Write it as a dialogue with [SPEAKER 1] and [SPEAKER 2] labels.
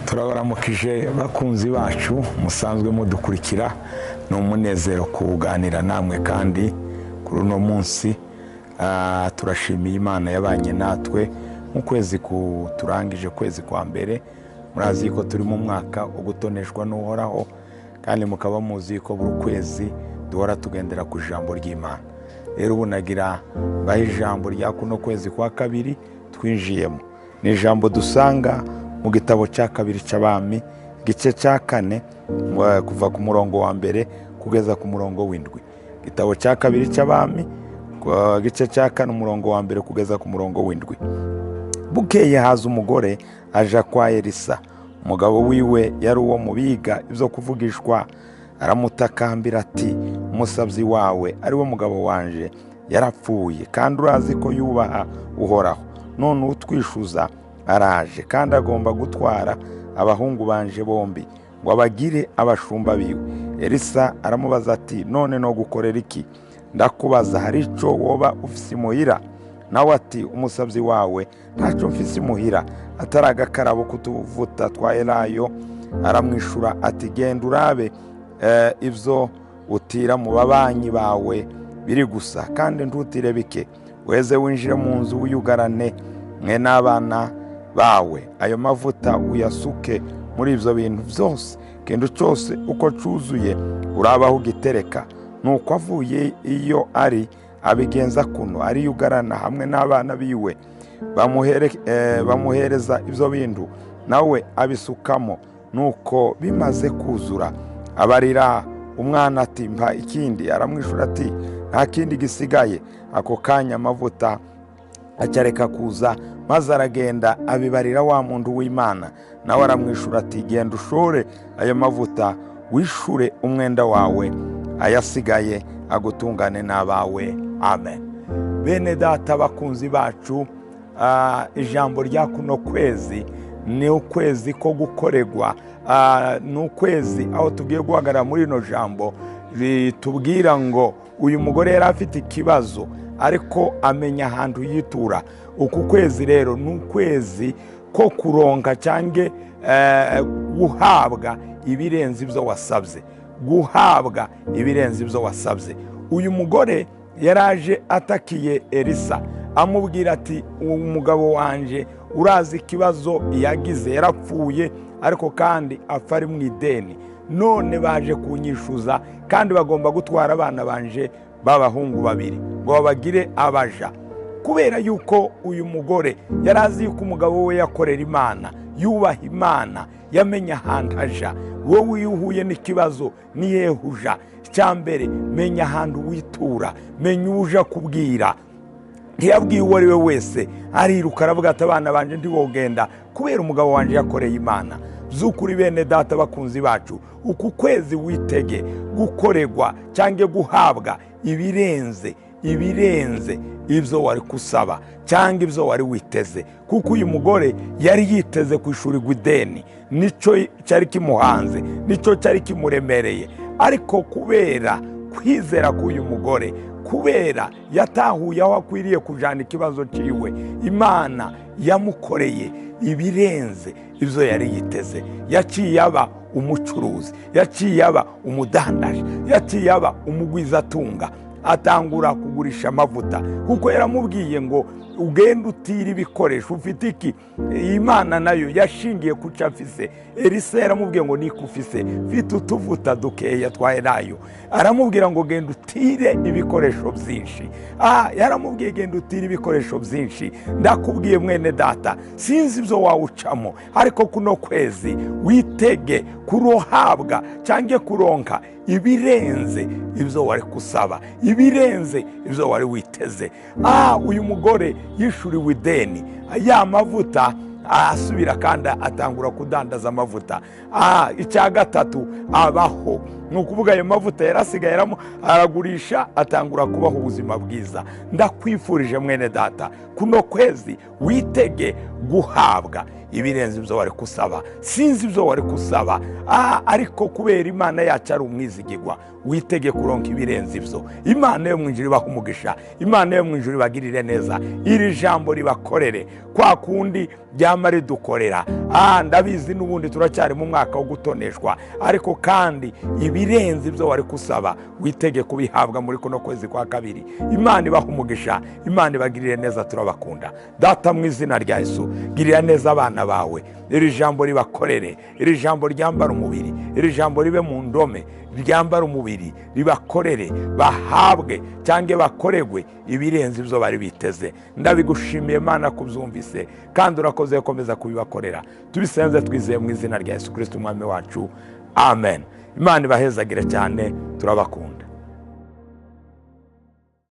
[SPEAKER 1] turabaramukije bakunzi bacu musanzwe mudukurikira. Ni umunezero kuganira namwe kandi kuri uno munsi turashimiye Imana yabanye natwe mu kwezi turangije kwezi kwa mbere. Murazi ko turi mu mwaka ugutoneshwa n'uhoraho, kandi mukaba muzi ko buri kwezi duhora tugendera ku ijambo ry'Imana. Rero ubu nagira bahe ijambo rya kuno kwezi kwa kabiri twinjiyemo. Ni ijambo dusanga mu gitabo cya kabiri cy'Abami igice cya 4 kuva ku murongo wa mbere kugeza ku murongo w'indwi. Igitabo cya kabiri cy'Abami igice cya 4 umurongo wa mbere kugeza ku murongo w'indwi. Bukeye haza umugore aja kwa Elisa, umugabo wiwe yari uwo mubiga ibyo kuvugishwa. Aramutakambira ati, umusabyi wawe ari wo mugabo wanje yarapfuye, kandi urazi ko yubaha uhoraho. None utwishuza araje, kandi agomba gutwara abahungu banje bombi ngo abagire abashumba biwe. Elisa aramubaza ati, none no gukorera iki? Ndakubaza, hari ico woba ufise imuhira? Nawe ati, umusabyi wawe ntaco mfise imuhira atari agakarabo kutuvuta twa elayo. Aramwishura ati, genda urabe ivyo utira mu babanyi bawe biri gusa, kandi ntutire bike. Weze winjire mu nzu uyugarane mwe n'abana bawe. Ayo mavuta uyasuke muri ivyo bintu vyose, kintu cyose uko cuzuye urabaho ugitereka. Nuko avuye iyo ari abigenza kuno, ari yugarana hamwe n'abana biwe. Bamuhereza ivyo bintu, nawe abisukamo. Nuko bimaze kuzura abarira umwana ati, mpa ikindi. Aramwishura ati, nta kindi gisigaye. Ako kanya amavuta acyareka kuza, maze aragenda abibarira wa muntu w'Imana. Nawe aramwishura ati, genda ushore ayo mavuta wishure umwenda wawe, ayasigaye agutungane n'abawe. Amen. Bene data bakunzi bacu, ijambo rya kuno kwezi ni ukwezi ko gukoregwa. Ni ukwezi aho tugiye guhagarara muri ino jambo ritubwira ngo uyu mugore yari afite ikibazo ariko amenya ahantu yitura. Uku kwezi rero ni ukwezi ko kuronka cyangwa guhabwa ibirenze ibyo wasabye, guhabwa ibirenze ibyo wasabye. Uyu mugore yaraje atakiye Elisa amubwira ati, umugabo wanje urazi ikibazo yagize, yarapfuye ariko kandi apfa ari mu ideni. None baje kunyishuza, kandi bagomba gutwara abana banje b'abahungu babiri ngo babagire abaja. Kubera yuko uyu mugore yarazi yuko umugabo we yakorera Imana, yubaha Imana, yamenya ahantu aja. Wowe uhuye n'ikibazo niyehuja, cyambere menya ahantu witura, menya uja kubwira. Ntiyabwiye uwo ari we wese, ariruka aravuga ati, abana banje ntiwogenda kubera umugabo wanje yakoreye Imana. Zukuri bene data bakunzi bacu, uku kwezi witege gukoregwa cyangwa guhabwa ibirenze ibyo wari kusaba cyangwa ibyo wari witeze. Kuko uyu mugore yari yiteze kwishurirwa ideni, nico cyari kimuhanze, nico cyari kimuremereye. Ariko kubera kwizera k'uyu mugore, kubera yatahuye aho akwiriye kujana ikibazo ciwe, Imana yamukoreye ibirenze ibyo yari yiteze. Yaciye aba umucuruzi, yaciye aba umudandaje, yaciye aba umugwizatunga. Atangura kugurisha amavuta, kuko yaramubwiye ngo ugenda utira ibikoresho ufite iki. Imana nayo yashingiye ku cafise. Elisa yaramubwiye ngo nikufise mfite utuvuta dukeya twa elayo. Aramubwira ngo genda utire ibikoresho byinshi. Yaramubwiye genda utire ibikoresho byinshi. Ndakubwiye mwene data, sinzi ibyo wawucamo, ariko kuno kwezi witege kurohabwa cyangwa kuronka ibirenze ibyo wari kusaba, ibirenze ibyo wari witeze. Uyu mugore yishuriwe ideni, ya mavuta asubira kandi atangura kudandaza amavuta. Icya gatatu abaho, ni ukuvuga ayo mavuta yarasigaye aragurisha, atangura kubaho ubuzima bwiza. Ndakwifurije mwene data, kuno kwezi witege guhabwa ibirenze ibyo wari kusaba. Sinzi ibyo wari kusaba, ariko kubera Imana yacu ari umwizigirwa, witege kuronka ibirenze ibyo. Imana yo mu ijuru ibaha umugisha, Imana yo mu ijuru ibagirire neza, iri jambo ribakorere kwa kundi ryama ridukorera. Ndabizi n'ubundi turacyari mu mwaka wo gutoneshwa, ariko kandi ibirenze ibyo wari kusaba witege kubihabwa muri kuno kwezi kwa kabiri. Imana ibaha umugisha, Imana ibagirire neza, turabakunda. Data, mu izina rya Yesu, girira neza abana bawe, iri jambo ribakorere, iri jambo ryambara umubiri, iri jambo ribe mu ndome, ryambara umubiri, ribakorere, bahabwe cyangwa bakoregwe ibirenze ibyo bari biteze. Ndabigushimiye Imana kubyumvise, kandi urakoze gukomeza kubibakorera. Tubisenze twizeye mu izina rya Yesu Kristo umwami wacu, amen. Imana ibahezagire cyane, turabakunda.